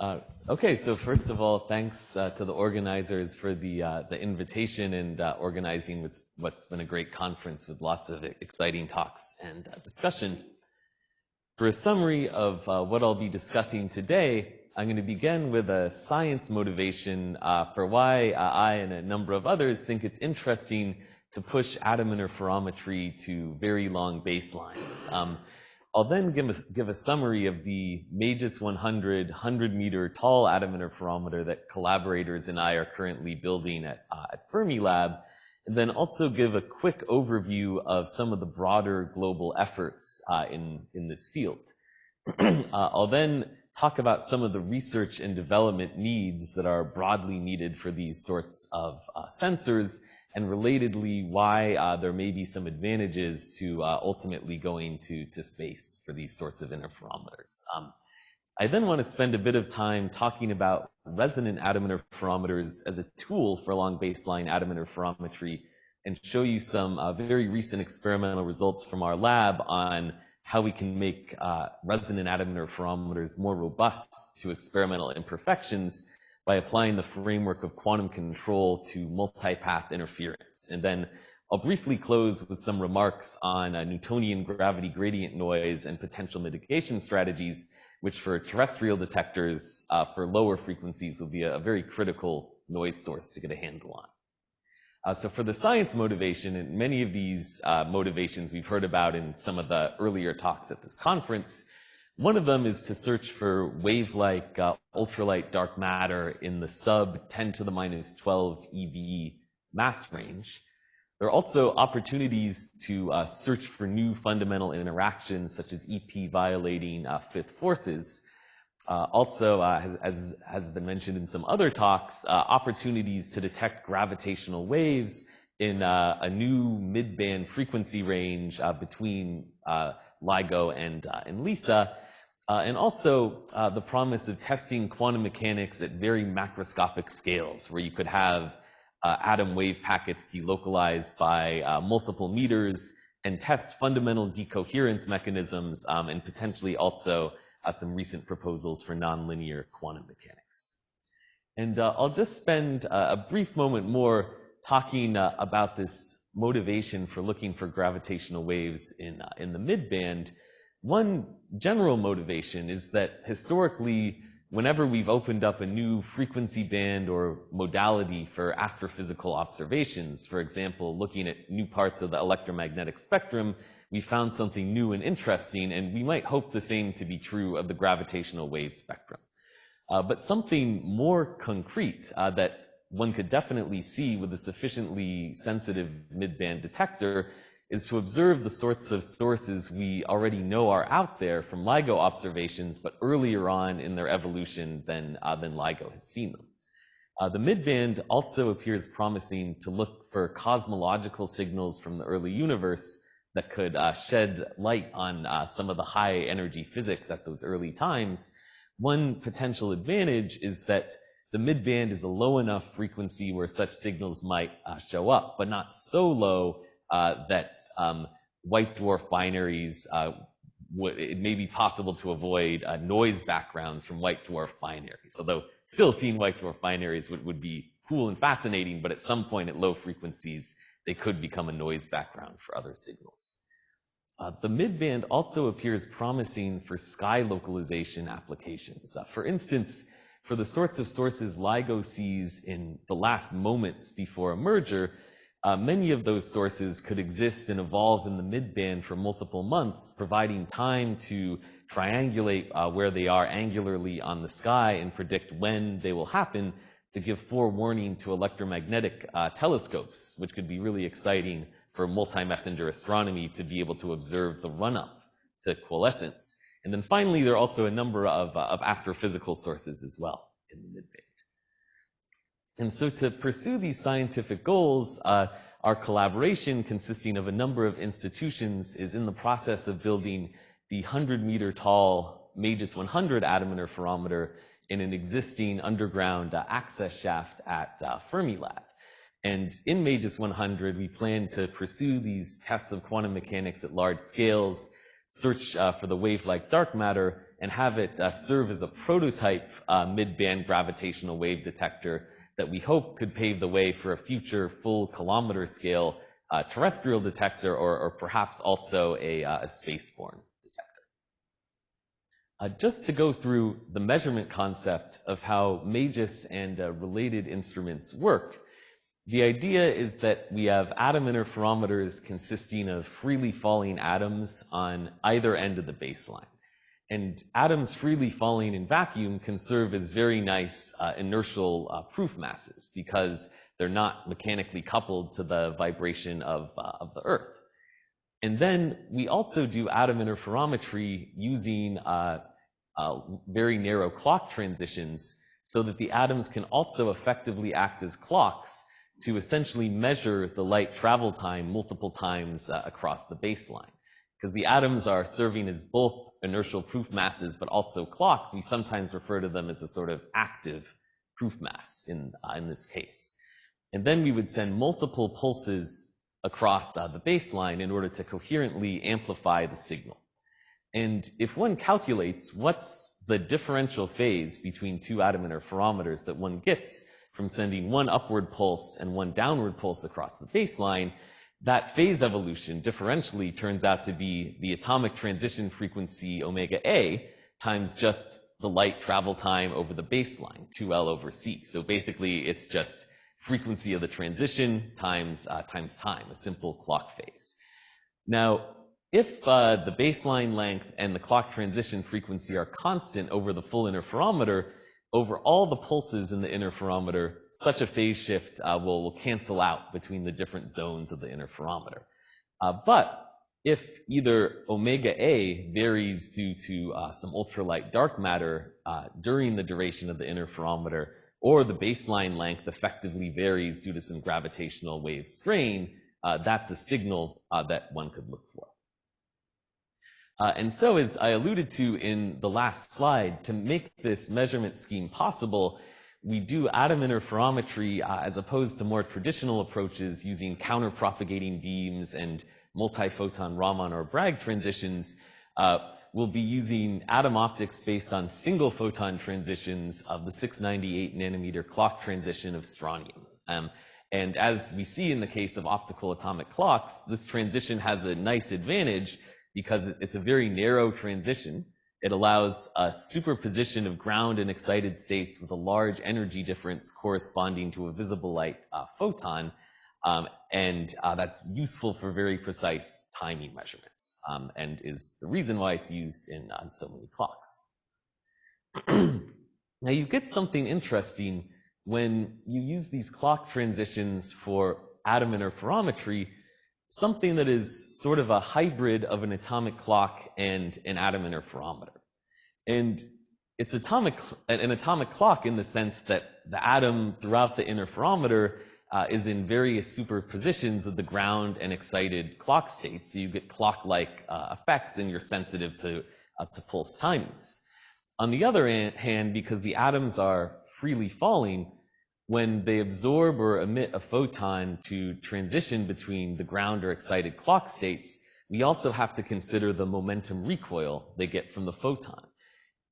Okay, so first of all, thanks to the organizers for the invitation and organizing what's been a great conference with lots of exciting talks and discussion. For a summary of what I'll be discussing today, I'm going to begin with a science motivation for why I and a number of others think it's interesting to push atom interferometry to very long baselines. I'll then give a summary of the MAGIS 100-meter tall atom interferometer that collaborators and I are currently building at Fermilab, and then also give a quick overview of some of the broader global efforts in this field. I'll then talk about some of the research and development needs that are broadly needed for these sorts of sensors, and relatedly, why there may be some advantages to ultimately going to space for these sorts of interferometers. I then want to spend a bit of time talking about resonant atom interferometers as a tool for long baseline atom interferometry, and show you some very recent experimental results from our lab on how we can make resonant atom interferometers more robust to experimental imperfections by applying the framework of quantum control to multipath interference. And then I'll briefly close with some remarks on Newtonian gravity gradient noise and potential mitigation strategies, which for terrestrial detectors for lower frequencies will be a very critical noise source to get a handle on. So for the science motivation, and many of these motivations we've heard about in some of the earlier talks at this conference, one of them is to search for wave-like ultralight dark matter in the sub 10 to the minus 12 eV mass range. There are also opportunities to search for new fundamental interactions, such as EP violating fifth forces. Also, as has been mentioned in some other talks, opportunities to detect gravitational waves in a new mid-band frequency range between LIGO and LISA. And also the promise of testing quantum mechanics at very macroscopic scales, where you could have atom wave packets delocalized by multiple meters and test fundamental decoherence mechanisms, and potentially also some recent proposals for nonlinear quantum mechanics. And I'll just spend a brief moment more talking about this motivation for looking for gravitational waves in the midband. One general motivation is that historically, whenever we've opened up a new frequency band or modality for astrophysical observations, for example, looking at new parts of the electromagnetic spectrum, we found something new and interesting, and we might hope the same to be true of the gravitational wave spectrum. But something more concrete that one could definitely see with a sufficiently sensitive midband detector is to observe the sorts of sources we already know are out there from LIGO observations, but earlier on in their evolution than LIGO has seen them. The midband also appears promising to look for cosmological signals from the early universe that could shed light on some of the high energy physics at those early times. One potential advantage is that the midband is a low enough frequency where such signals might show up, but not so low that white dwarf binaries, it may be possible to avoid noise backgrounds from white dwarf binaries. Although still seeing white dwarf binaries would be cool and fascinating, but at some point at low frequencies, they could become a noise background for other signals. The midband also appears promising for sky localization applications. For instance, for the sorts of sources LIGO sees in the last moments before a merger, many of those sources could exist and evolve in the midband for multiple months, providing time to triangulate where they are angularly on the sky and predict when they will happen, to give forewarning to electromagnetic telescopes, which could be really exciting for multi-messenger astronomy to be able to observe the run-up to coalescence. And then finally, there are also a number of astrophysical sources as well in the midband. And so to pursue these scientific goals, our collaboration, consisting of a number of institutions, is in the process of building the 100-meter tall MAGIS 100 atom interferometer in an existing underground access shaft at Fermilab. And in MAGIS 100, we plan to pursue these tests of quantum mechanics at large scales search for the wave-like dark matter and have it serve as a prototype mid-band gravitational wave detector that we hope could pave the way for a future full kilometer scale terrestrial detector, or perhaps also a spaceborne detector. Just to go through the measurement concept of how MAGIS and related instruments work, the idea is that we have atom interferometers consisting of freely falling atoms on either end of the baseline. And atoms freely falling in vacuum can serve as very nice inertial proof masses because they're not mechanically coupled to the vibration of the Earth. And then we also do atom interferometry using very narrow clock transitions so that the atoms can also effectively act as clocks to essentially measure the light travel time multiple times across the baseline. Because the atoms are serving as both inertial proof masses, but also clocks, we sometimes refer to them as a sort of active proof mass in this case. And then we would send multiple pulses across the baseline in order to coherently amplify the signal. And if one calculates what's the differential phase between two atom interferometers that one gets from sending one upward pulse and one downward pulse across the baseline, that phase evolution differentially turns out to be the atomic transition frequency omega A times just the light travel time over the baseline, 2L over C. So basically, it's just frequency of the transition times time, a simple clock phase. Now, if the baseline length and the clock transition frequency are constant over the full interferometer, over all the pulses in the interferometer, such a phase shift will cancel out between the different zones of the interferometer. But if either omega A varies due to some ultralight dark matter during the duration of the interferometer, or the baseline length effectively varies due to some gravitational wave strain, that's a signal that one could look for. And so, as I alluded to in the last slide, to make this measurement scheme possible, we do atom interferometry as opposed to more traditional approaches using counter-propagating beams and multi-photon Raman or Bragg transitions. We'll be using atom optics based on single photon transitions of the 698 nanometer clock transition of strontium. And as we see in the case of optical atomic clocks, this transition has a nice advantage because it's a very narrow transition. It allows a superposition of ground and excited states with a large energy difference corresponding to a visible light photon, and that's useful for very precise timing measurements, and is the reason why it's used in so many clocks. Now you get something interesting when you use these clock transitions for atom interferometry, something that is sort of a hybrid of an atomic clock and an atom interferometer. And it's an atomic clock in the sense that the atom throughout the interferometer is in various superpositions of the ground and excited clock states. So you get clock-like effects, and you're sensitive to pulse timings. On the other hand, because the atoms are freely falling, when they absorb or emit a photon to transition between the ground or excited clock states, we also have to consider the momentum recoil they get from the photon.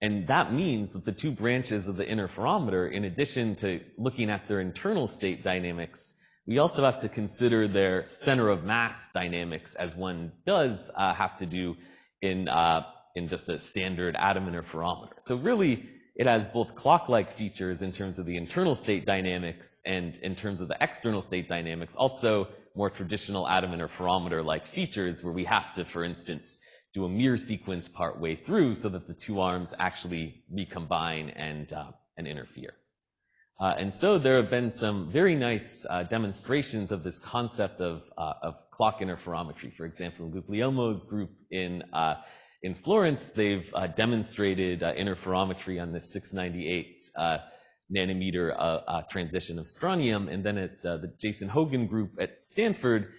And that means that the two branches of the interferometer, in addition to looking at their internal state dynamics, we also have to consider their center of mass dynamics, as one does have to do in just a standard atom interferometer. So really, it has both clock-like features in terms of the internal state dynamics and in terms of the external state dynamics, also more traditional atom interferometer-like features where we have to, for instance, do a mirror sequence part way through so that the two arms actually recombine and interfere. And so there have been some very nice demonstrations of this concept of clock interferometry. For example, Guglielmo's group in Florence, they've demonstrated interferometry on this 698 nanometer transition of strontium. And then at the Jason Hogan group at Stanford,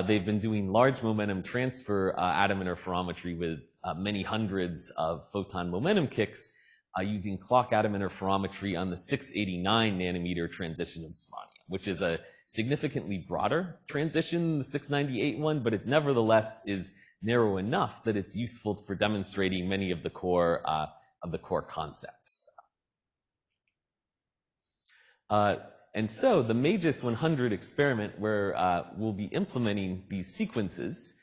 they've been doing large momentum transfer atom interferometry with many hundreds of photon momentum kicks using clock atom interferometry on the 689 nanometer transition of strontium, which is a significantly broader transition than the 698 one, but it nevertheless is narrow enough that it's useful for demonstrating many of the core concepts. And so the MAGIS 100 experiment, where we'll be implementing these sequences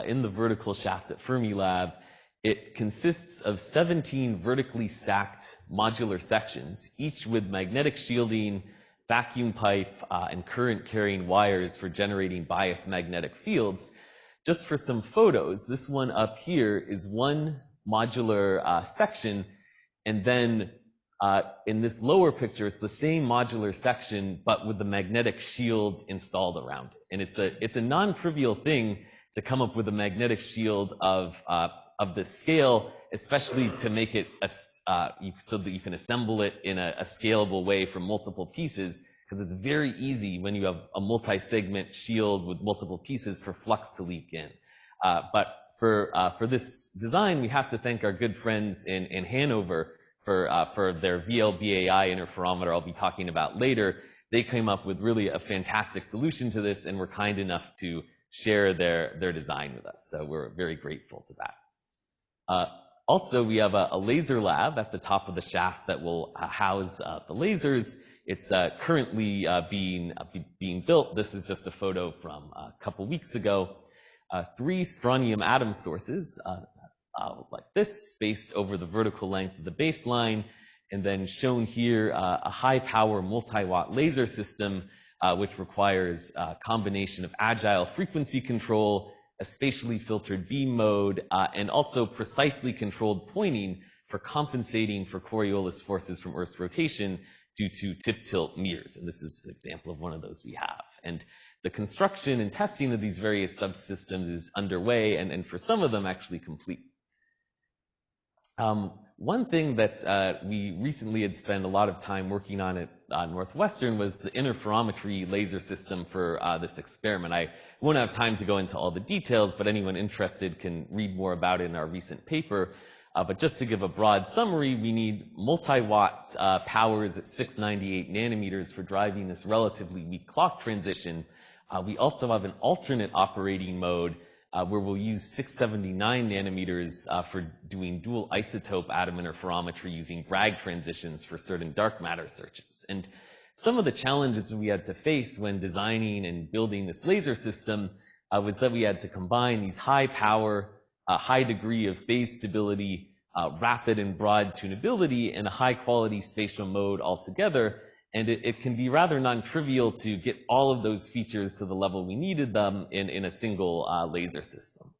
in the vertical shaft at Fermilab, it consists of 17 vertically stacked modular sections, each with magnetic shielding, vacuum pipe, and current carrying wires for generating biased magnetic fields. Just for some photos, this one up here is one modular section, and then in this lower picture, it's the same modular section, but with the magnetic shields installed around it. And it's a non-trivial thing to come up with a magnetic shield of this scale, especially to make it so that you can assemble it in a scalable way from multiple pieces, because it's very easy when you have a multi-segment shield with multiple pieces for flux to leak in. But for this design, we have to thank our good friends in Hanover for their VLBAI interferometer I'll be talking about later. They came up with really a fantastic solution to this and were kind enough to share their design with us. So we're very grateful to that. Also, we have a laser lab at the top of the shaft that will house the lasers. It's currently being built. This is just a photo from a couple weeks ago. 3 strontium atom sources like this, spaced over the vertical length of the baseline, and then shown here a high-power multi-watt laser system which requires a combination of agile frequency control, a spatially filtered beam mode, and also precisely controlled pointing for compensating for Coriolis forces from Earth's rotation due to tip-tilt mirrors. And this is an example of one of those we have. And the construction and testing of these various subsystems is underway, and for some of them actually complete. One thing that we recently had spent a lot of time working on at Northwestern was the interferometry laser system for this experiment. I won't have time to go into all the details, but anyone interested can read more about it in our recent paper. But just to give a broad summary, we need multi-watt powers at 698 nanometers for driving this relatively weak clock transition. We also have an alternate operating mode where we'll use 679 nanometers for doing dual isotope atom interferometry using Bragg transitions for certain dark matter searches. And some of the challenges we had to face when designing and building this laser system was that we had to combine these high power, high degree of phase stability, rapid and broad tunability, and a high quality spatial mode altogether. And it can be rather non-trivial to get all of those features to the level we needed them in a single laser system.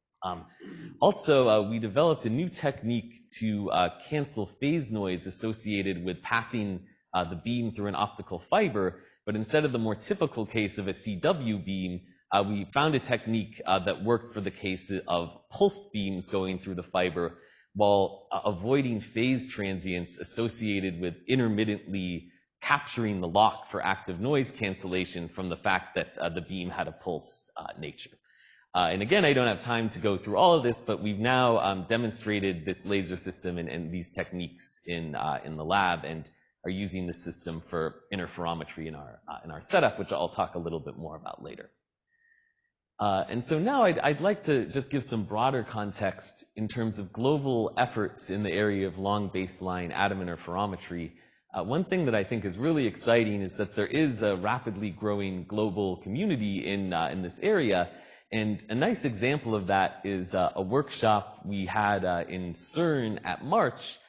Also, we developed a new technique to cancel phase noise associated with passing the beam through an optical fiber, but instead of the more typical case of a CW beam, we found a technique that worked for the case of pulsed beams going through the fiber while avoiding phase transients associated with intermittently capturing the lock for active noise cancellation from the fact that the beam had a pulsed nature. And again, I don't have time to go through all of this, but we've now demonstrated this laser system and these techniques in the lab and are using the system for interferometry in our setup, which I'll talk a little bit more about later. And so now I'd like to just give some broader context in terms of global efforts in the area of long baseline atom interferometry. One thing that I think is really exciting is that there is a rapidly growing global community in this area. And a nice example of that is a workshop we had in CERN at March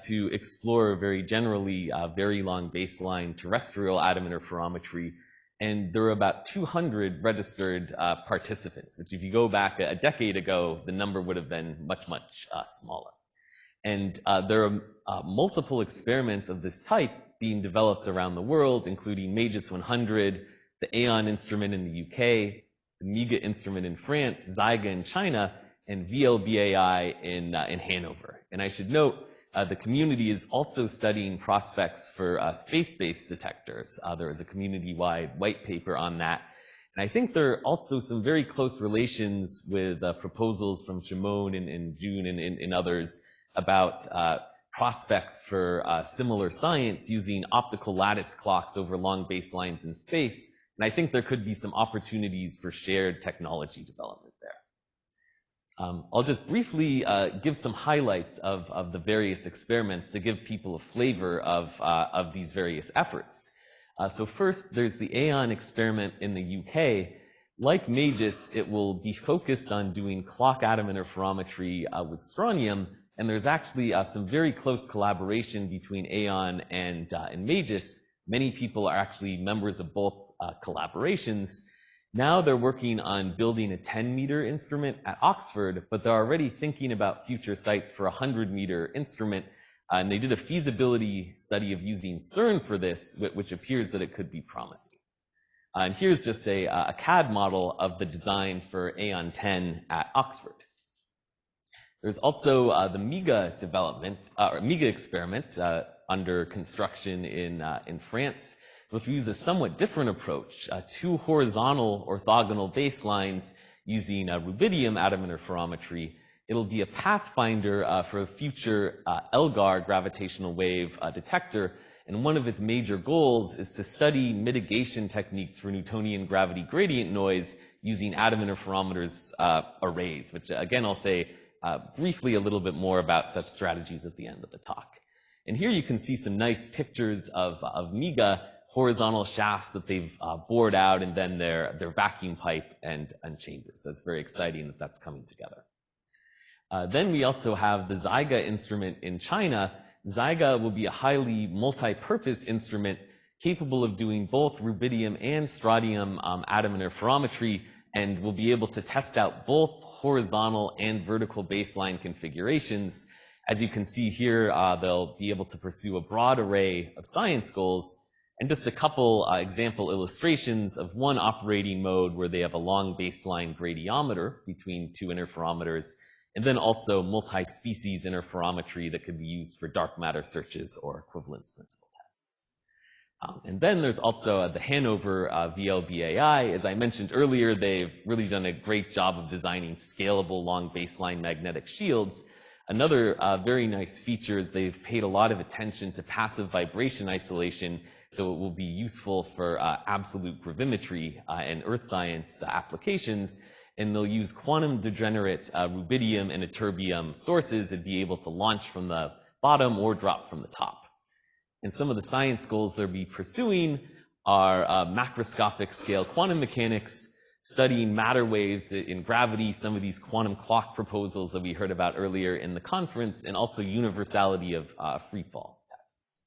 to explore very generally very long baseline terrestrial atom interferometry. And there were about 200 registered participants, which if you go back a decade ago, the number would have been much, much smaller. And there are multiple experiments of this type being developed around the world, including MAGIS 100, the AEON instrument in the UK, the MEGA instrument in France, Zyga in China, and VLBAI in Hanover. And I should note, the community is also studying prospects for space-based detectors. There is a community-wide white paper on that. And I think there are also some very close relations with proposals from Shimon and June and others about prospects for similar science using optical lattice clocks over long baselines in space. And I think there could be some opportunities for shared technology development I'll just briefly give some highlights of the various experiments to give people a flavor of these various efforts. So first, there's the AEON experiment in the UK. Like MAGIS, it will be focused on doing clock atom interferometry with strontium, and there's actually some very close collaboration between AEON and MAGIS. Many people are actually members of both collaborations. Now they're working on building a 10-meter instrument at Oxford, but they're already thinking about future sites for a 100-meter instrument. And they did a feasibility study of using CERN for this, which appears that it could be promising. And here's just a CAD model of the design for AEON 10 at Oxford. There's also the MEGA development, or MEGA experiment under construction in France, which uses a somewhat different approach, two horizontal orthogonal baselines using rubidium atom interferometry. It'll be a pathfinder for a future LGAR gravitational wave detector, and one of its major goals is to study mitigation techniques for Newtonian gravity gradient noise using atom interferometers arrays, which again I'll say briefly a little bit more about such strategies at the end of the talk. And here you can see some nice pictures of MEGA horizontal shafts that they've bored out, and then their vacuum pipe and chambers. So it's very exciting that that's coming together. Then we also have the Zyga instrument in China. Zyga will be a highly multi-purpose instrument capable of doing both rubidium and strontium atom interferometry, and will be able to test out both horizontal and vertical baseline configurations. As you can see here, they'll be able to pursue a broad array of science goals, and just a couple example illustrations of one operating mode where they have a long baseline gradiometer between two interferometers, and then also multi-species interferometry that could be used for dark matter searches or equivalence principle tests. And then there's also the Hanover VLBAI. As I mentioned earlier, they've really done a great job of designing scalable long baseline magnetic shields. Another very nice feature is they've paid a lot of attention to passive vibration isolation, so it will be useful for absolute gravimetry and earth science applications. And they'll use quantum degenerate rubidium and ytterbium sources and be able to launch from the bottom or drop from the top. And some of the science goals they'll be pursuing are macroscopic scale quantum mechanics, studying matter waves in gravity, some of these quantum clock proposals that we heard about earlier in the conference, and also universality of free fall tests.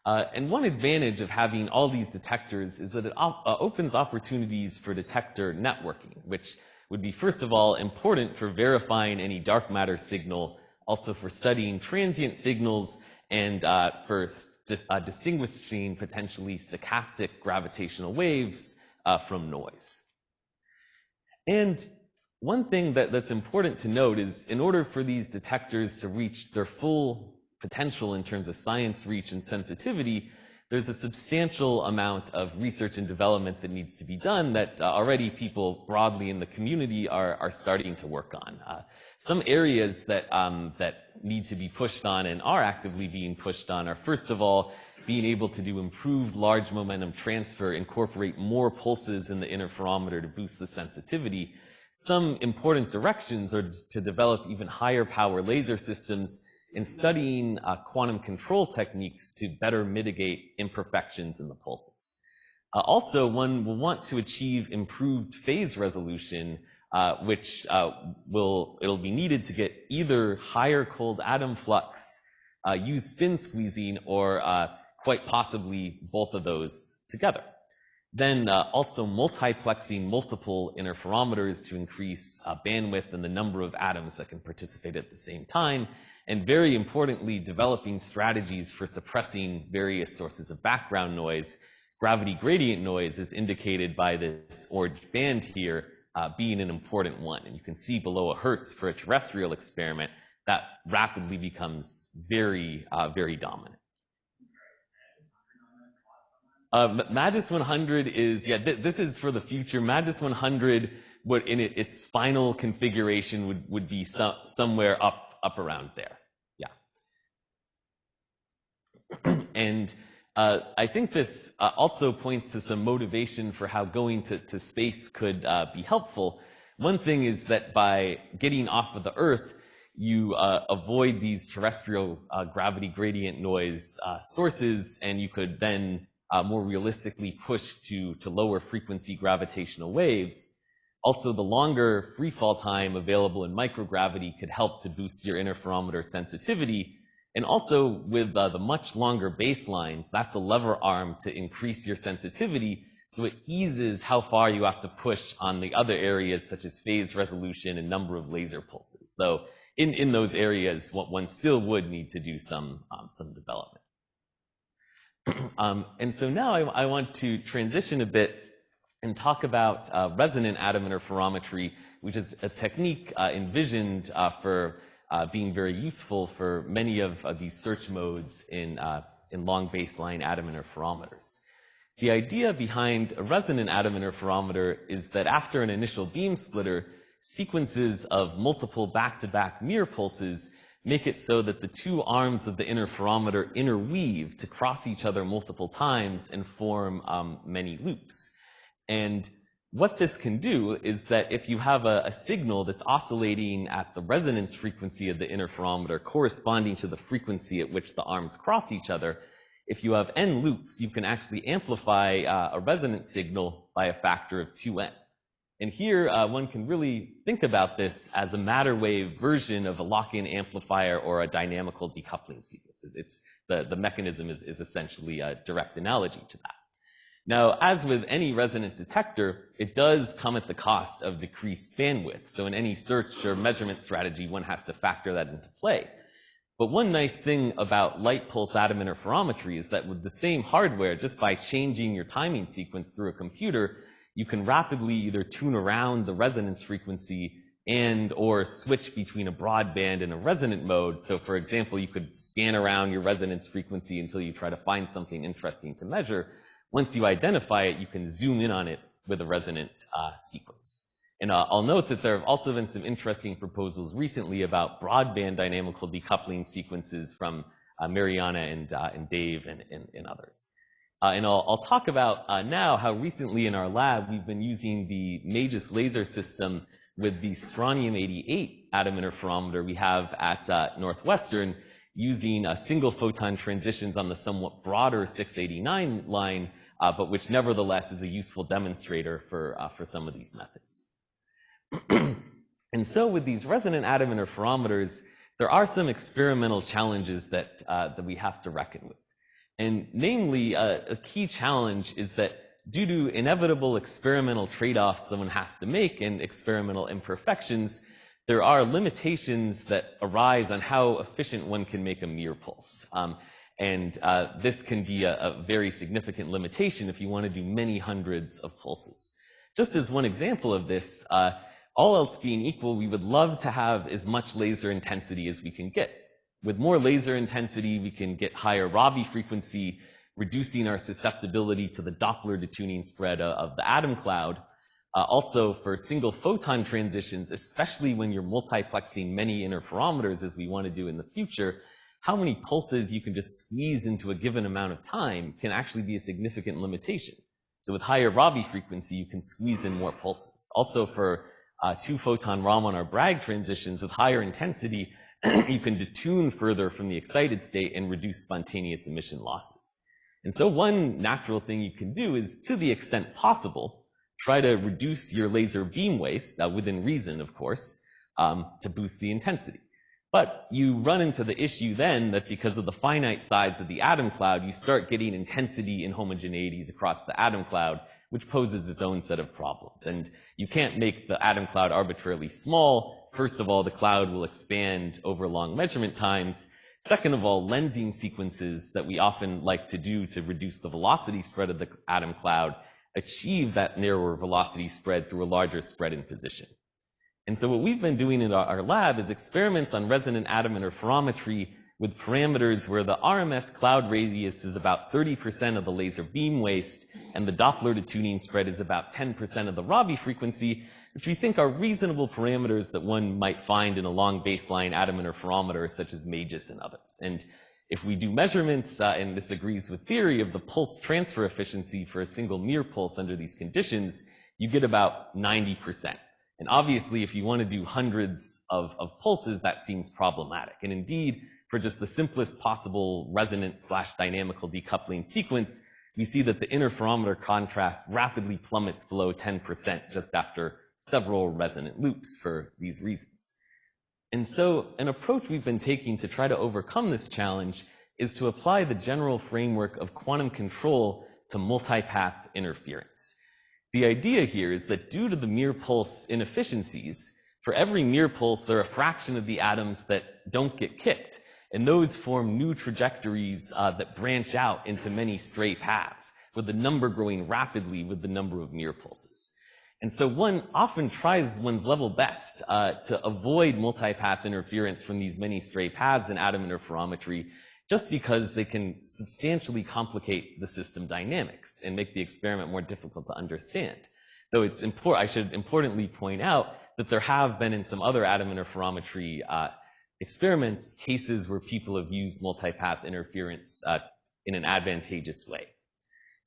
And one advantage of having all these detectors is that it opens opportunities for detector networking, which would be, first of all, important for verifying any dark matter signal, also for studying transient signals, and for distinguishing potentially stochastic gravitational waves from noise. And one thing that's important to note is, in order for these detectors to reach their full potential in terms of science reach and sensitivity, there's a substantial amount of research and development that needs to be done that already people broadly in the community are starting to work on. Some areas that need to be pushed on and are actively being pushed on are, first of all, being able to do improved large momentum transfer, incorporate more pulses in the interferometer to boost the sensitivity. Some important directions are to develop even higher power laser systems in studying quantum control techniques to better mitigate imperfections in the pulses. Also, one will want to achieve improved phase resolution, which it'll be needed to get either higher cold atom flux, use spin squeezing, or quite possibly both of those together. Then also multiplexing multiple interferometers to increase bandwidth and the number of atoms that can participate at the same time. And very importantly, developing strategies for suppressing various sources of background noise. Gravity gradient noise is indicated by this orange band here being an important one. And you can see below a hertz for a terrestrial experiment that rapidly becomes very, very dominant. MAGIS 100 is, this is for the future. MAGIS 100 would, in its final configuration, would be somewhere up around there. Yeah. And I think this also points to some motivation for how going to space could be helpful. One thing is that by getting off of the Earth, you avoid these terrestrial gravity gradient noise sources, and you could then more realistically push to lower frequency gravitational waves. Also, the longer free fall time available in microgravity could help to boost your interferometer sensitivity. And also with the much longer baselines, that's a lever arm to increase your sensitivity, so it eases how far you have to push on the other areas such as phase resolution and number of laser pulses. Though in those areas, one still would need to do some development. And so now I want to transition a bit and talk about resonant atom interferometry, which is a technique envisioned for being very useful for many of these search modes in long baseline atom interferometers. The idea behind a resonant atom interferometer is that after an initial beam splitter, sequences of multiple back-to-back mirror pulses make it so that the two arms of the interferometer interweave to cross each other multiple times and form many loops. And what this can do is that if you have a signal that's oscillating at the resonance frequency of the interferometer corresponding to the frequency at which the arms cross each other, if you have n loops, you can actually amplify a resonance signal by a factor of 2n. And here, one can really think about this as a matter wave version of a lock-in amplifier or a dynamical decoupling sequence. The mechanism is essentially a direct analogy to that. Now, as with any resonant detector, it does come at the cost of decreased bandwidth. So in any search or measurement strategy, one has to factor that into play. But one nice thing about light pulse atom interferometry is that with the same hardware, just by changing your timing sequence through a computer, you can rapidly either tune around the resonance frequency or switch between a broadband and a resonant mode. So for example, you could scan around your resonance frequency until you try to find something interesting to measure. Once you identify it, you can zoom in on it with a resonant sequence. And I'll note that there have also been some interesting proposals recently about broadband dynamical decoupling sequences from Mariana and Dave and others. And I'll talk about now how recently in our lab we've been using the MAGIS laser system with the strontium-88 atom interferometer we have at Northwestern, using single photon transitions on the somewhat broader 689 line, but which nevertheless is a useful demonstrator for some of these methods. And so with these resonant atom interferometers, there are some experimental challenges that we have to reckon with. And namely, a key challenge is that due to inevitable experimental trade-offs that one has to make and experimental imperfections, there are limitations that arise on how efficient one can make a mirror pulse. This can be a very significant limitation if you want to do many hundreds of pulses. Just as one example of this, all else being equal, we would love to have as much laser intensity as we can get. With more laser intensity, we can get higher Rabi frequency, reducing our susceptibility to the Doppler detuning spread of the atom cloud. Also, for single photon transitions, especially when you're multiplexing many interferometers as we want to do in the future, how many pulses you can just squeeze into a given amount of time can actually be a significant limitation. So with higher Rabi frequency, you can squeeze in more pulses. Also for 2-photon Raman or Bragg transitions with higher intensity, you can detune further from the excited state and reduce spontaneous emission losses. And so one natural thing you can do is, to the extent possible, try to reduce your laser beam waste, within reason, of course, to boost the intensity. But you run into the issue then that because of the finite size of the atom cloud, you start getting intensity inhomogeneities across the atom cloud, which poses its own set of problems. And you can't make the atom cloud arbitrarily small. First of all, the cloud will expand over long measurement times. Second of all, lensing sequences that we often like to do to reduce the velocity spread of the atom cloud achieve that narrower velocity spread through a larger spread in position. And so what we've been doing in our lab is experiments on resonant atom interferometry with parameters where the RMS cloud radius is about 30% of the laser beam waste, and the Doppler detuning spread is about 10% of the Rabi frequency, which we think are reasonable parameters that one might find in a long baseline atom interferometer such as MAGIS and others. And if we do measurements, and this agrees with theory, of the pulse transfer efficiency for a single mirror pulse under these conditions, you get about 90%. And obviously, if you want to do hundreds of pulses, that seems problematic. And indeed, for just the simplest possible resonant/dynamical decoupling sequence, we see that the interferometer contrast rapidly plummets below 10% just after several resonant loops for these reasons. And so an approach we've been taking to try to overcome this challenge is to apply the general framework of quantum control to multipath interference. The idea here is that due to the mirror pulse inefficiencies, for every mirror pulse, there are a fraction of the atoms that don't get kicked, and those form new trajectories that branch out into many stray paths, with the number growing rapidly with the number of mirror pulses. And so one often tries one's level best to avoid multipath interference from these many stray paths in atom interferometry, just because they can substantially complicate the system dynamics and make the experiment more difficult to understand. Though it's important, I should importantly point out that there have been in some other atom interferometry experiments cases where people have used multipath interference in an advantageous way.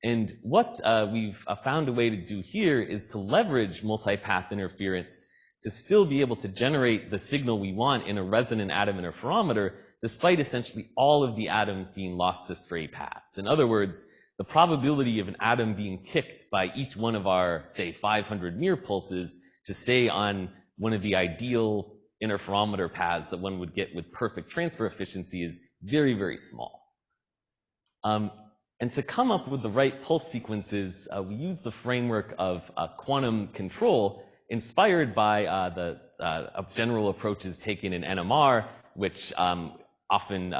And what we've found a way to do here is to leverage multipath interference to still be able to generate the signal we want in a resonant atom interferometer, despite essentially all of the atoms being lost to stray paths. In other words, the probability of an atom being kicked by each one of our, say, 500 mirror pulses to stay on one of the ideal interferometer paths that one would get with perfect transfer efficiency is very, very small. And to come up with the right pulse sequences, we use the framework of quantum control inspired by the general approaches taken in NMR, which often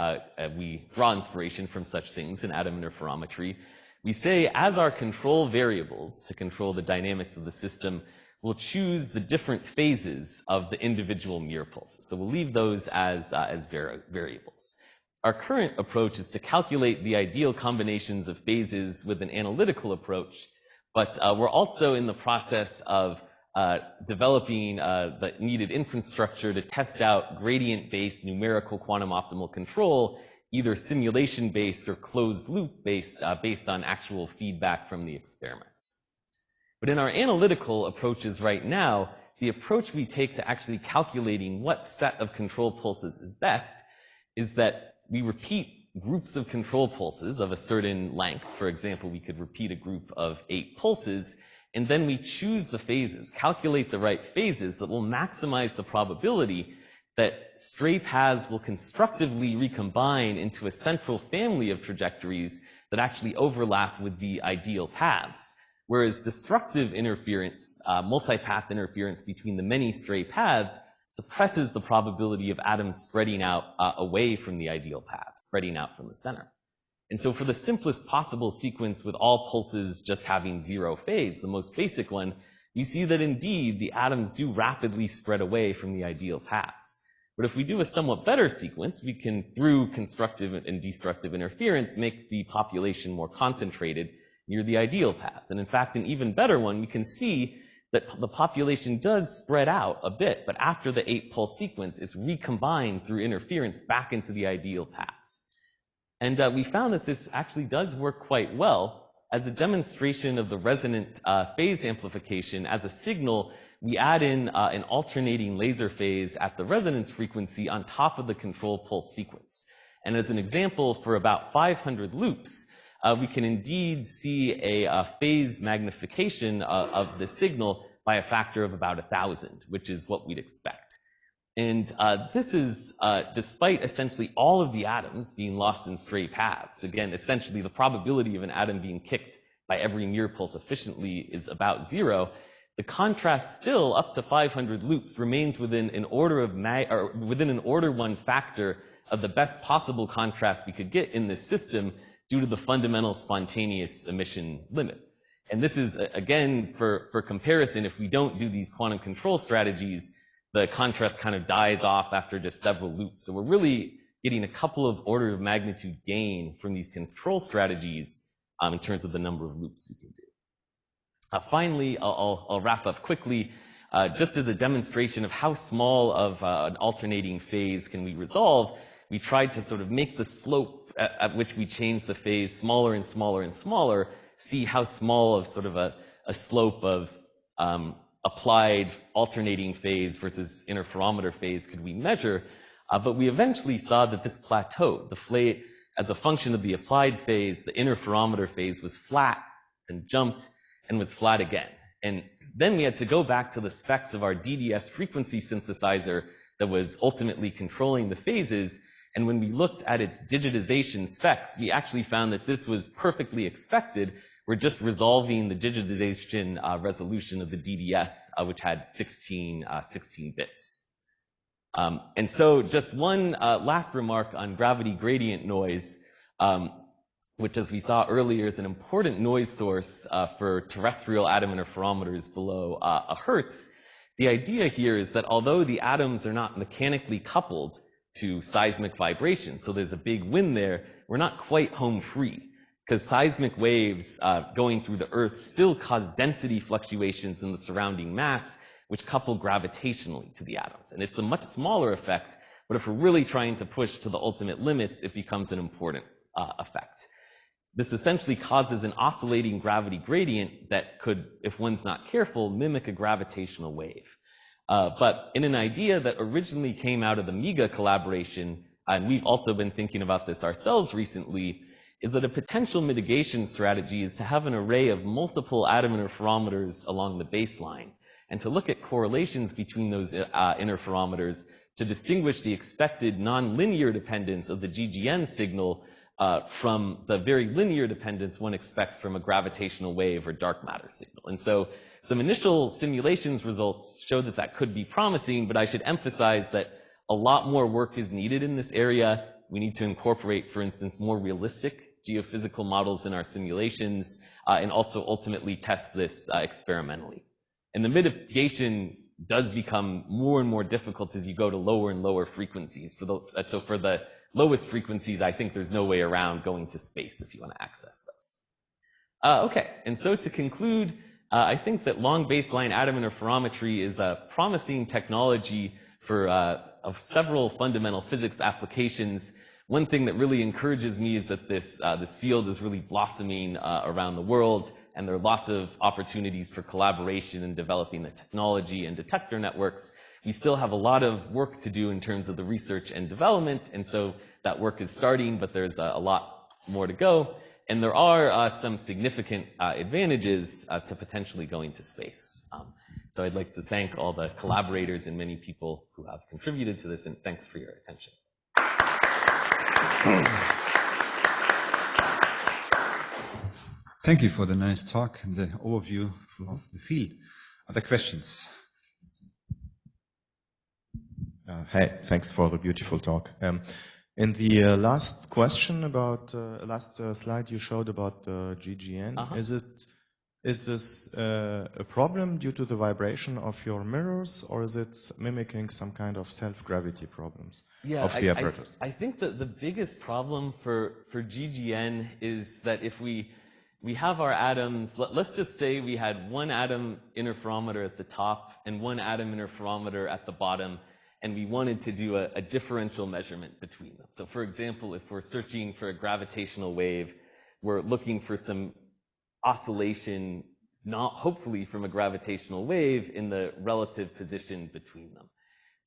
we draw inspiration from such things in atom interferometry. We say, as our control variables to control the dynamics of the system, we'll choose the different phases of the individual mirror pulses. So we'll leave those as variables. Our current approach is to calculate the ideal combinations of phases with an analytical approach, but we're also in the process of developing the needed infrastructure to test out gradient-based numerical quantum optimal control, either simulation-based or closed-loop-based, based on actual feedback from the experiments. But in our analytical approaches right now, the approach we take to actually calculating what set of control pulses is best is that we repeat groups of control pulses of a certain length. For example, we could repeat a group of 8 pulses, and then we choose the phases, calculate the right phases that will maximize the probability that stray paths will constructively recombine into a central family of trajectories that actually overlap with the ideal paths. Whereas destructive interference, multipath interference between the many stray paths, suppresses the probability of atoms spreading out away from the ideal path, spreading out from the center. And so for the simplest possible sequence with all pulses just having 0 phase, the most basic one, you see that indeed the atoms do rapidly spread away from the ideal paths. But if we do a somewhat better sequence, we can, through constructive and destructive interference, make the population more concentrated near the ideal paths. And in fact, an even better one, we can see that the population does spread out a bit, but after the 8-pulse sequence, it's recombined through interference back into the ideal paths. And we found that this actually does work quite well. As a demonstration of the resonant phase amplification, as a signal, we add in an alternating laser phase at the resonance frequency on top of the control pulse sequence. And as an example, for about 500 loops, we can indeed see a phase magnification of the signal by a factor of about 1,000, which is what we'd expect. And this is despite essentially all of the atoms being lost in stray paths. Again, essentially the probability of an atom being kicked by every mirror pulse efficiently is about 0. The contrast still up to 500 loops remains within an order of within an order 1 factor of the best possible contrast we could get in this system due to the fundamental spontaneous emission limit. And this is, again, for comparison, if we don't do these quantum control strategies, the contrast kind of dies off after just several loops. So we're really getting a couple of order of magnitude gain from these control strategies in terms of the number of loops we can do. Finally, I'll wrap up quickly. Just as a demonstration of how small of an alternating phase can we resolve, we tried to sort of make the slope at which we change the phase smaller and smaller and smaller, see how small of sort of a slope of applied alternating phase versus interferometer phase could we measure, but we eventually saw that this plateaued. As a function of the applied phase, the interferometer phase was flat, then jumped, and was flat again. And then we had to go back to the specs of our DDS frequency synthesizer that was ultimately controlling the phases. And when we looked at its digitization specs, we actually found that this was perfectly expected. We're just resolving the digitization resolution of the DDS, which had 16 bits. And so just one last remark on gravity gradient noise, which, as we saw earlier, is an important noise source for terrestrial atom interferometers below a hertz. The idea here is that although the atoms are not mechanically coupled to seismic vibration, so there's a big win there, we're not quite home free, because seismic waves going through the Earth still cause density fluctuations in the surrounding mass, which couple gravitationally to the atoms. And it's a much smaller effect, but if we're really trying to push to the ultimate limits, it becomes an important effect. This essentially causes an oscillating gravity gradient that could, if one's not careful, mimic a gravitational wave. But in an idea that originally came out of the MEGA collaboration, and we've also been thinking about this ourselves recently, is that a potential mitigation strategy is to have an array of multiple atom interferometers along the baseline, and to look at correlations between those interferometers to distinguish the expected nonlinear dependence of the GGN signal from the very linear dependence one expects from a gravitational wave or dark matter signal. And so some initial simulations results show that that could be promising, but I should emphasize that a lot more work is needed in this area. We need to incorporate, for instance, more realistic geophysical models in our simulations, and also ultimately test this experimentally. And the mitigation does become more and more difficult as you go to lower and lower frequencies. So for the lowest frequencies, I think there's no way around going to space if you want to access those. Okay, and so to conclude, I think that long baseline atom interferometry is a promising technology for of several fundamental physics applications. One thing that really encourages me is that this field is really blossoming around the world, and there are lots of opportunities for collaboration in developing the technology and detector networks. We still have a lot of work to do in terms of the research and development, and so that work is starting, but there's a lot more to go. And there are some significant advantages to potentially going to space. So I'd like to thank all the collaborators and many people who have contributed to this, and thanks for your attention. Thank you for the nice talk and the overview of the field. Other questions? Hey, thanks for the beautiful talk. In the last question about last slide you showed about the GGN, is this a problem due to the vibration of your mirrors, or is it mimicking some kind of self-gravity problems of the apparatus? I think that the biggest problem for GGN is that if we have our atoms, let's just say we had one atom interferometer at the top and one atom interferometer at the bottom, and we wanted to do a differential measurement between them. So for example, if we're searching for a gravitational wave, we're looking for some oscillation, not hopefully from a gravitational wave, in the relative position between them.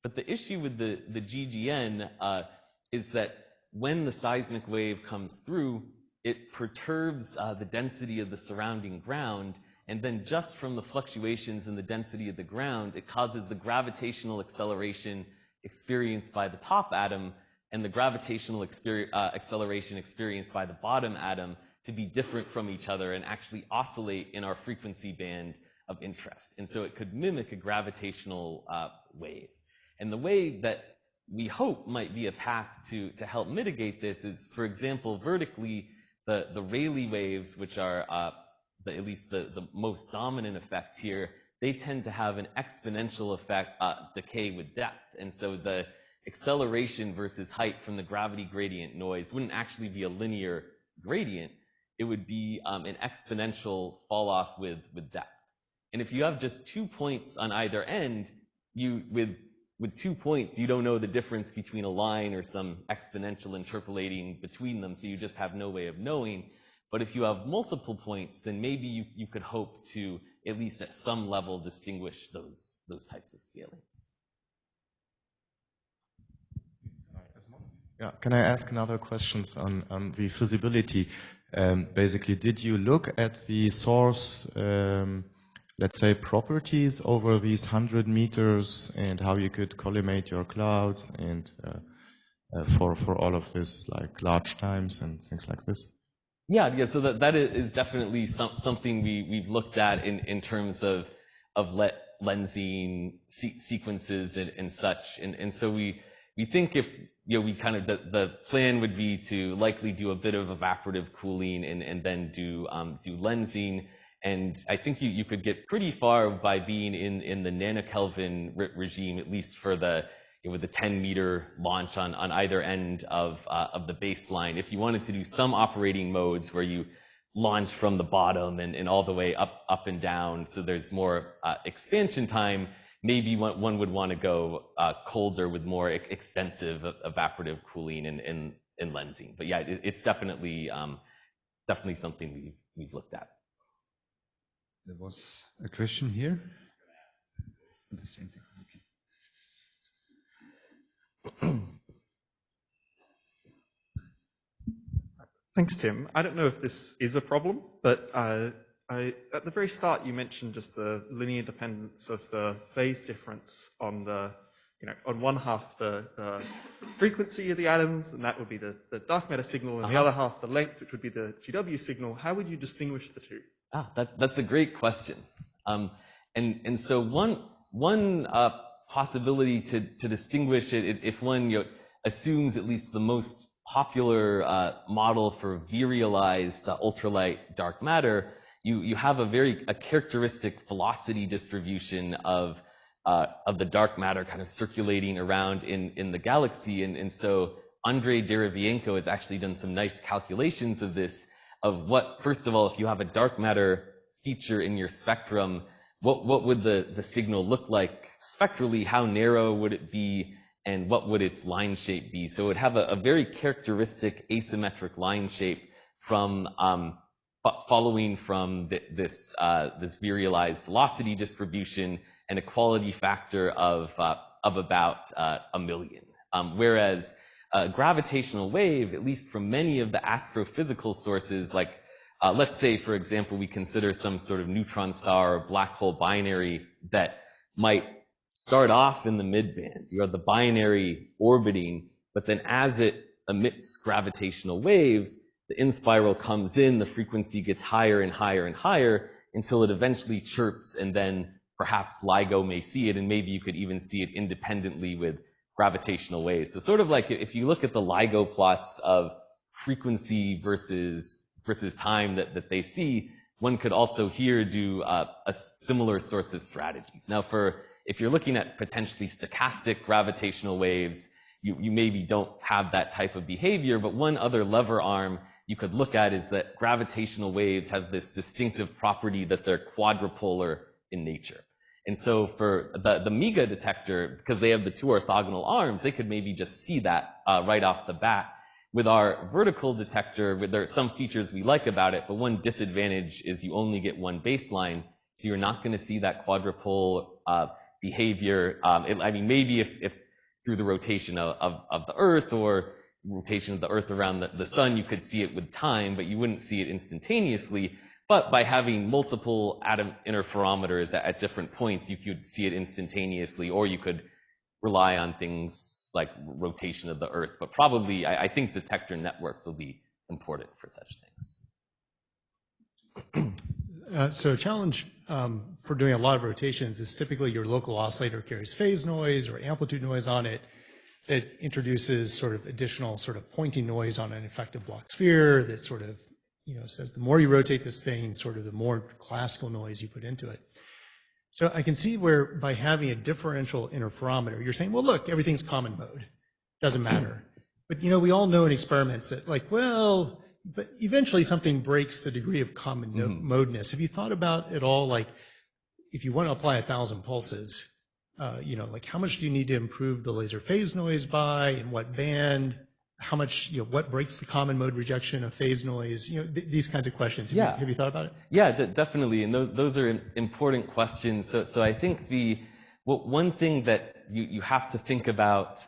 But the issue with the GGN is that when the seismic wave comes through, it perturbs the density of the surrounding ground, and then just from the fluctuations in the density of the ground, it causes the gravitational acceleration experienced by the top atom and the gravitational acceleration experienced by the bottom atom to be different from each other and actually oscillate in our frequency band of interest. And so it could mimic a gravitational wave. And the way that we hope might be a path to help mitigate this is, for example, vertically, the Rayleigh waves, which are at least the most dominant effects here, they tend to have an exponential effect, decay with depth. And so the acceleration versus height from the gravity gradient noise wouldn't actually be a linear gradient. It would be an exponential fall off with depth. And if you have just 2 points on either end, with 2 points, you don't know the difference between a line or some exponential interpolating between them, so you just have no way of knowing. But if you have multiple points, then maybe you could hope to at least at some level, distinguish those types of scalings. Yeah, can I ask another question on the feasibility? Basically, did you look at the source, let's say, properties over these 100 meters and how you could collimate your clouds and for all of this, like large times and things like this? Yeah. So that is definitely something we've looked at in terms of lensing sequences and such. And so we think if, we kind of, the plan would be to likely do a bit of evaporative cooling and then do lensing. And I think you could get pretty far by being in the nanokelvin regime, at least for with the 10-meter launch on either end of the baseline. If you wanted to do some operating modes where you launch from the bottom and all the way up and down, so there's more expansion time, maybe one would want to go colder with more extensive evaporative cooling and lensing. But yeah, it's definitely something we've looked at. There was a question here. The same thing. Okay. Thanks, Tim. I don't know if this is a problem, but at the very start you mentioned just the linear dependence of the phase difference on the, on one half the frequency of the atoms, and that would be the dark matter signal, and the other half the length, which would be the GW signal. How would you distinguish the two? That's a great question. And so one possibility to distinguish it, if one assumes at least the most popular model for virialized ultralight dark matter, you have a characteristic velocity distribution of the dark matter kind of circulating around in the galaxy. And so Andrei Derivienko has actually done some nice calculations of this, of what, first of all, if you have a dark matter feature in your spectrum, what would the signal look like spectrally? How narrow would it be? And what would its line shape be? So it would have a very characteristic asymmetric line shape from following from this virialized velocity distribution and a quality factor of about 1 million. Whereas a gravitational wave, at least from many of the astrophysical sources, like let's say, for example, we consider some sort of neutron star or black hole binary that might start off in the midband. You have the binary orbiting, but then as it emits gravitational waves, the in-spiral comes in, the frequency gets higher and higher and higher until it eventually chirps, and then perhaps LIGO may see it, and maybe you could even see it independently with gravitational waves. So sort of like if you look at the LIGO plots of frequency versus time that they see, one could also here do a similar sorts of strategies. Now if you're looking at potentially stochastic gravitational waves, you maybe don't have that type of behavior, but one other lever arm you could look at is that gravitational waves have this distinctive property that they're quadrupolar in nature. And so for the MEGA detector, because they have the two orthogonal arms, they could maybe just see that right off the bat. With our vertical detector, there are some features we like about it, but one disadvantage is you only get one baseline, so you're not going to see that quadrupole behavior. I mean, maybe if through the rotation of the Earth or rotation of the Earth around the Sun, you could see it with time, but you wouldn't see it instantaneously. But by having multiple atom interferometers at different points, you could see it instantaneously, or you could rely on things like rotation of the Earth. But probably, I think detector networks will be important for such things. So a challenge for doing a lot of rotations is typically your local oscillator carries phase noise or amplitude noise on it that introduces sort of additional sort of pointing noise on an effective Bloch sphere that sort of, says the more you rotate this thing, sort of the more classical noise you put into it. So I can see where by having a differential interferometer, you're saying, well, look, everything's common mode. Doesn't matter. But, we all know in experiments that but eventually something breaks the degree of common modeness. Have you thought about at all, like, if you want to apply 1,000 pulses, like how much do you need to improve the laser phase noise by, and what band? how much, what breaks the common mode rejection of phase noise? These kinds of questions. Have you thought about it? Yeah, definitely. And those are important questions. So I think one thing that you have to think about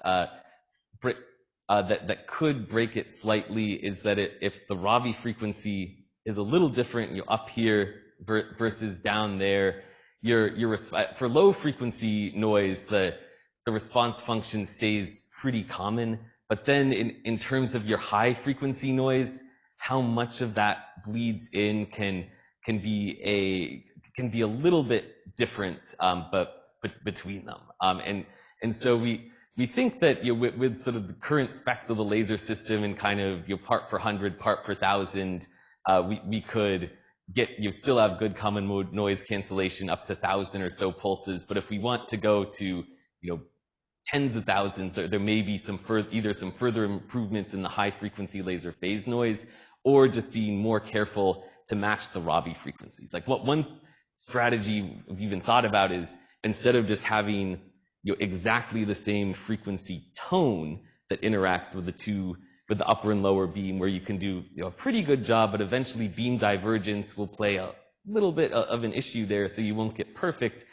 that could break it slightly is that if the Rabi frequency is a little different, up here versus down there, for low frequency noise, the response function stays pretty common. But then in terms of your high frequency noise, how much of that bleeds in can be a little bit different, but between them. And so we think that with sort of the current specs of the laser system and kind of part per 100, part per 1,000, we could still have good common mode noise cancellation up to 1,000 or so pulses. But if we want to go to tens of thousands, there may be either some further improvements in the high frequency laser phase noise, or just being more careful to match the Rabi frequencies. Like one strategy we've even thought about is, instead of just having exactly the same frequency tone that interacts with the upper and lower beam, where you can do a pretty good job, but eventually beam divergence will play a little bit of an issue there, so you won't get perfect.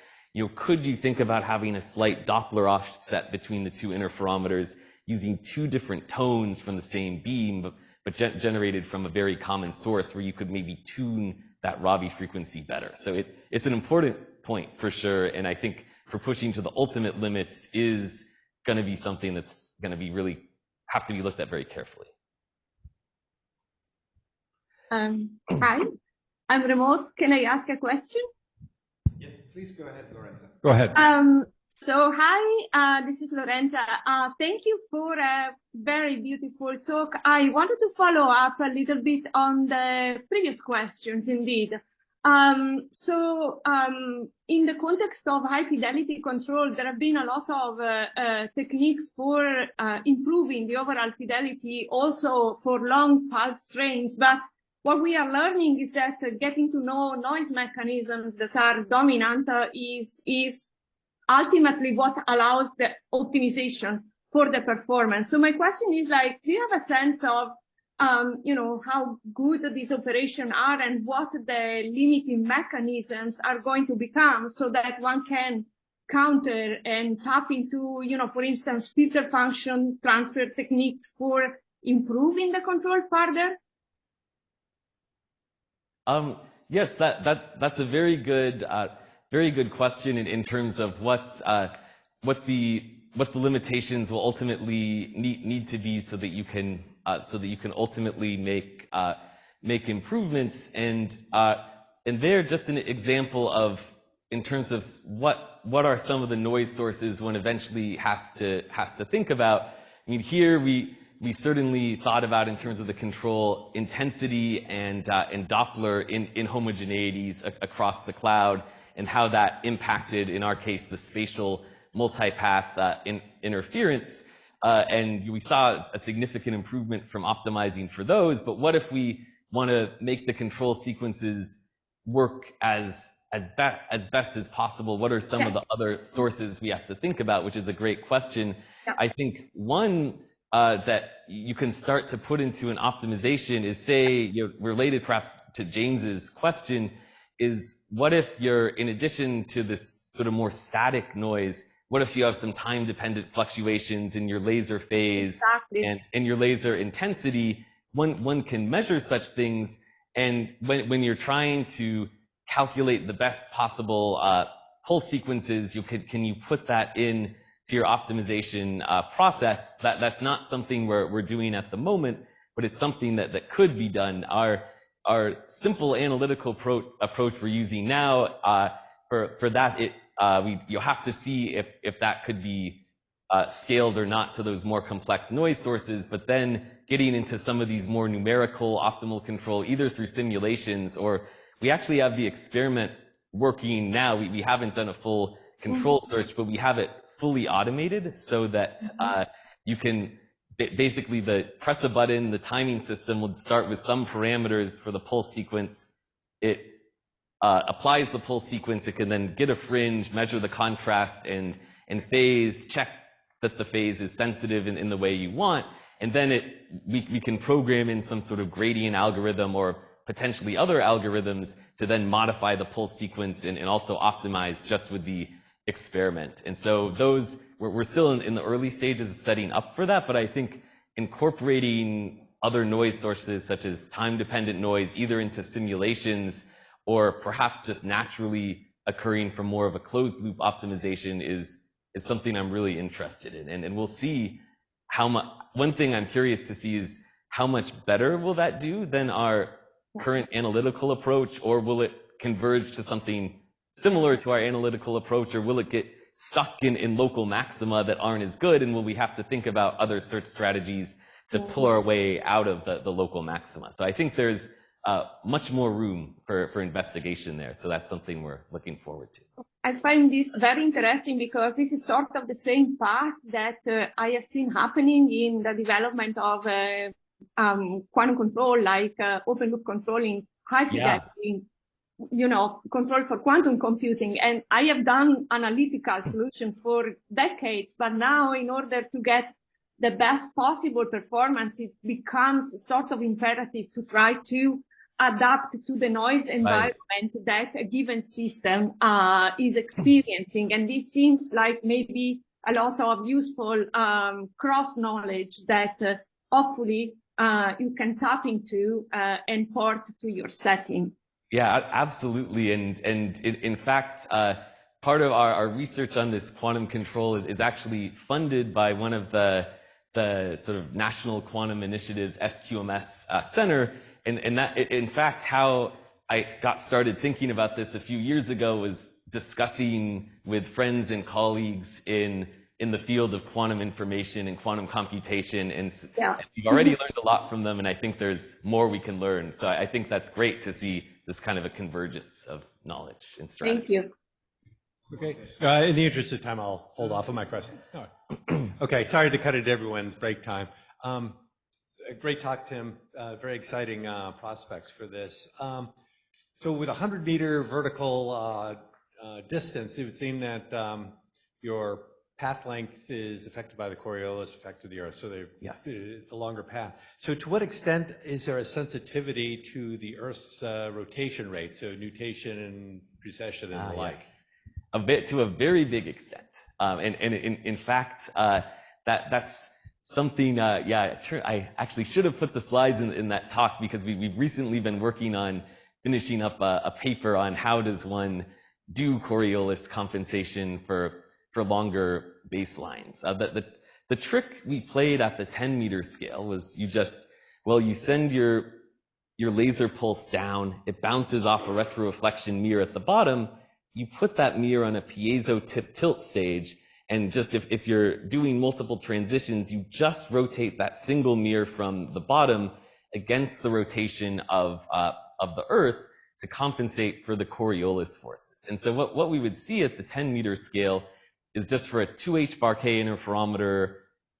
Could you think about having a slight Doppler offset between the two interferometers, using two different tones from the same beam, but generated from a very common source, where you could maybe tune that Rabi frequency better? So it's an important point for sure, and I think for pushing to the ultimate limits is going to be something that's going to be really have to be looked at very carefully. Hi, I'm remote. Can I ask a question? Yeah, please go ahead, Lorenza. Go ahead. So hi, this is Lorenza. Thank you for a very beautiful talk. I wanted to follow up a little bit on the previous questions, indeed. In the context of high fidelity control, there have been a lot of techniques for improving the overall fidelity, also for long pulse trains. But what we are learning is that getting to know noise mechanisms that are dominant is ultimately what allows the optimization for the performance. So my question is, do you have a sense of how good these operations are and what the limiting mechanisms are going to become, so that one can counter and tap into, for instance, filter function transfer techniques for improving the control further? Yes, that's a very good question in terms of what the limitations will ultimately need to be, so that you can ultimately make improvements. And there, just an example of, in terms of what are some of the noise sources one eventually has to think about. I mean, here we certainly thought about, in terms of the control, intensity and Doppler inhomogeneities across the cloud, and how that impacted, in our case, the spatial multipath interference. And we saw a significant improvement from optimizing for those. But what if we want to make the control sequences work as best as possible? What are some of the other sources we have to think about? Which is a great question. I think one that you can start to put into an optimization is, say, related perhaps to James's question, is what if you're, in addition to this sort of more static noise, what if you have some time-dependent fluctuations in your laser phase and your laser intensity? One can measure such things, and when you're trying to calculate the best possible pulse sequences, can you put that in to your optimization process? That's not something we're doing at the moment, but it's something that could be done. Our simple analytical approach we're using now, for that, you'll have to see if that could be scaled or not to those more complex noise sources, but then getting into some of these more numerical optimal control, either through simulations, or we actually have the experiment working now. We haven't done a full control search, but we have it fully automated, so that you can basically press a button, the timing system will start with some parameters for the pulse sequence. It applies the pulse sequence. It can then get a fringe, measure the contrast and phase, check that the phase is sensitive in the way you want, And then we can program in some sort of gradient algorithm or potentially other algorithms to then modify the pulse sequence and also optimize just with the experiment. And so we're still in the early stages of setting up for that, but I think incorporating other noise sources such as time-dependent noise either into simulations or perhaps just naturally occurring from more of a closed-loop optimization is something I'm really interested in. And we'll see how much. One thing I'm curious to see is how much better will that do than our current analytical approach, or will it converge to something similar to our analytical approach, or will it get stuck in local maxima that aren't as good, and will we have to think about other search strategies to pull our way out of the local maxima? So I think there's much more room for investigation there. So that's something we're looking forward to. I find this very interesting because this is sort of the same path that I have seen happening in the development of quantum control, like open loop controlling, high fidelity, control for quantum computing. And I have done analytical solutions for decades, but now in order to get the best possible performance, it becomes sort of imperative to try to adapt to the noise environment that a given system is experiencing. And this seems like maybe a lot of useful cross knowledge that hopefully you can tap into and port to your setting. Yeah, absolutely. And in fact, part of our research on this quantum control is actually funded by one of the sort of national quantum initiatives, SQMS Center. And that, in fact, how I got started thinking about this a few years ago was discussing with friends and colleagues in the field of quantum information and quantum computation. And we've already learned a lot from them, and I think there's more we can learn. So I think that's great to see this kind of a convergence of knowledge and strategy. Thank you. Okay. In the interest of time, I'll hold off on my question. Okay, sorry to cut it everyone's break time. A great talk, Tim. Very exciting prospects for this. So with a 100-meter vertical distance, it would seem that your path length is affected by the Coriolis effect of the Earth. So it's a longer path. So to what extent is there a sensitivity to the Earth's rotation rate, so nutation and precession and the like? Yes. To a very big extent. And in fact, that's something, I actually should have put the slides in that talk, because we've recently been working on finishing up a paper on how does one do Coriolis compensation for longer baselines. The trick we played at the 10-meter scale was you send your laser pulse down, it bounces off a retroreflection mirror at the bottom, you put that mirror on a piezo tip tilt stage, and just if you're doing multiple transitions, you just rotate that single mirror from the bottom against the rotation of the Earth to compensate for the Coriolis forces. And so what we would see at the 10-meter scale is just for a 2H bar K interferometer,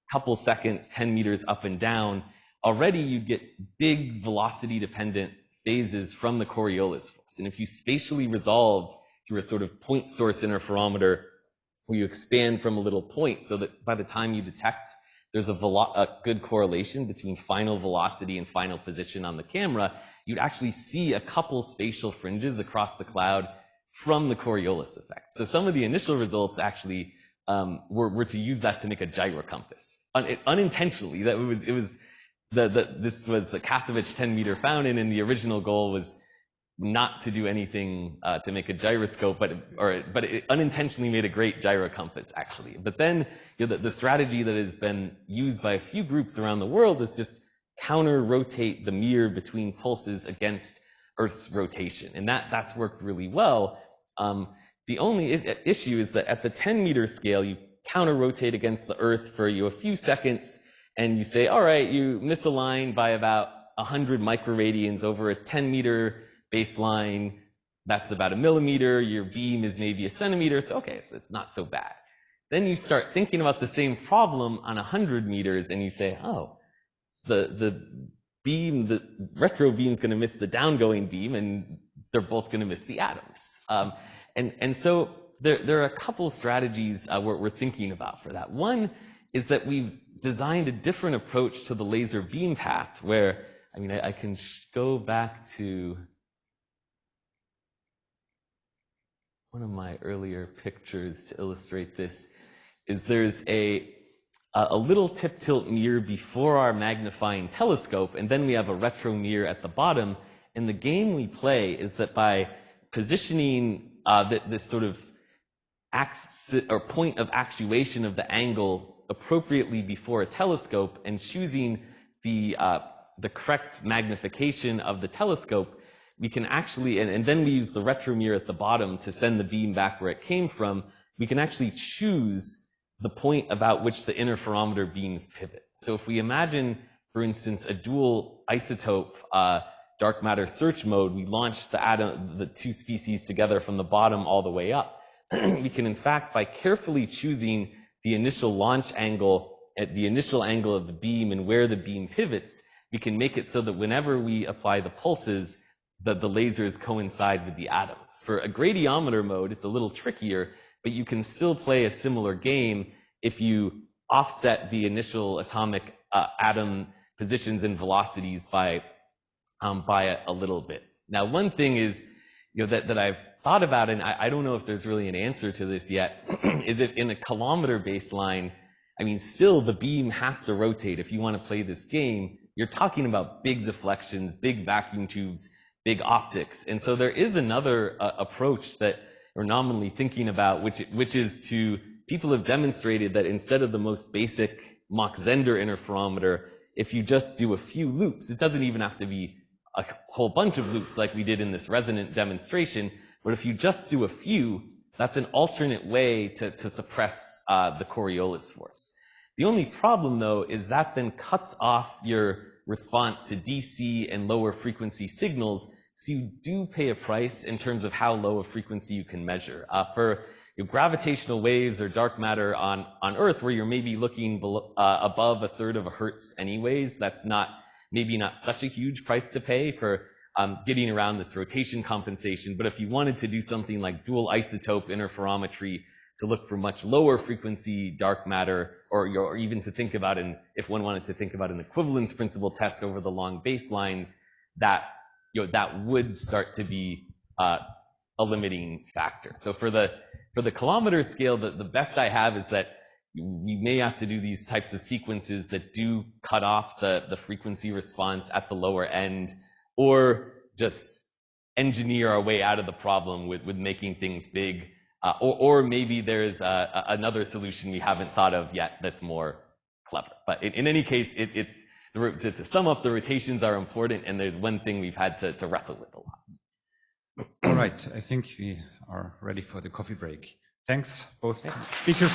couple seconds, 10 meters up and down, already you get big velocity-dependent phases from the Coriolis force. And if you spatially resolved through a sort of point source interferometer, where you expand from a little point so that by the time you detect, there's a good correlation between final velocity and final position on the camera, you'd actually see a couple spatial fringes across the cloud from the Coriolis effect. So some of the initial results actually were to use that to make a gyrocompass. Unintentionally, this was the Kasevich 10-meter fountain, and the original goal was not to do anything to make a gyroscope, but it unintentionally made a great gyrocompass, actually. But then the strategy that has been used by a few groups around the world is just counter-rotate the mirror between pulses against Earth's rotation, and that's worked really well. The only issue is that at the 10-meter scale, you counter-rotate against the Earth for a few seconds, and you say, all right, you misalign by about 100 microradians over a 10-meter baseline. That's about a millimeter. Your beam is maybe a centimeter. So, okay, so it's not so bad. Then you start thinking about the same problem on 100 meters, and you say, oh, the retro beam is going to miss the downgoing beam, and they're both going to miss the atoms. And so there are a couple strategies we're thinking about for that. One is that we've designed a different approach to the laser beam path where, I mean, I can go back to one of my earlier pictures to illustrate this, is there's a little tip tilt mirror before our magnifying telescope, and then we have a retro mirror at the bottom. And the game we play is that by positioning this sort of axis or point of actuation of the angle appropriately before a telescope and choosing the correct magnification of the telescope, we can actually, and then we use the retro mirror at the bottom to send the beam back where it came from, we can actually choose the point about which the interferometer beams pivot. So if we imagine, for instance, a dual isotope dark matter search mode, we launch the two species together from the bottom all the way up. We can, in fact, by carefully choosing the initial launch angle at the initial angle of the beam and where the beam pivots, we can make it so that whenever we apply the pulses, that the lasers coincide with the atoms. For a gradiometer mode, it's a little trickier, but you can still play a similar game if you offset the initial atomic atom positions and velocities by a little bit. Now, one thing is, that I've thought about, and I don't know if there's really an answer to this yet, is that in a kilometer baseline, I mean, still the beam has to rotate. If you want to play this game, you're talking about big deflections, big vacuum tubes, big optics. And so there is another approach that we're nominally thinking about, which is to, people have demonstrated that instead of the most basic Mach-Zehnder interferometer, if you just do a few loops, it doesn't even have to be a whole bunch of loops like we did in this resonant demonstration, but if you just do a few, that's an alternate way to suppress the Coriolis force. The only problem, though, is that then cuts off your response to DC and lower frequency signals, so you do pay a price in terms of how low a frequency you can measure. For gravitational waves or dark matter on Earth, where you're maybe looking above 1/3 of a hertz anyways, that's maybe not such a huge price to pay for getting around this rotation compensation. But if you wanted to do something like dual isotope interferometry to look for much lower frequency dark matter, or even to think about, if one wanted to think about an equivalence principle test over the long baselines, that would start to be a limiting factor. So for the kilometer scale, the best I have is that we may have to do these types of sequences that do cut off the frequency response at the lower end, or just engineer our way out of the problem with making things big. Or maybe there's another solution we haven't thought of yet that's more clever. But in any case, to sum up, the rotations are important, and there's one thing we've had to wrestle with a lot. All right, I think we are ready for the coffee break. Thanks, both speakers.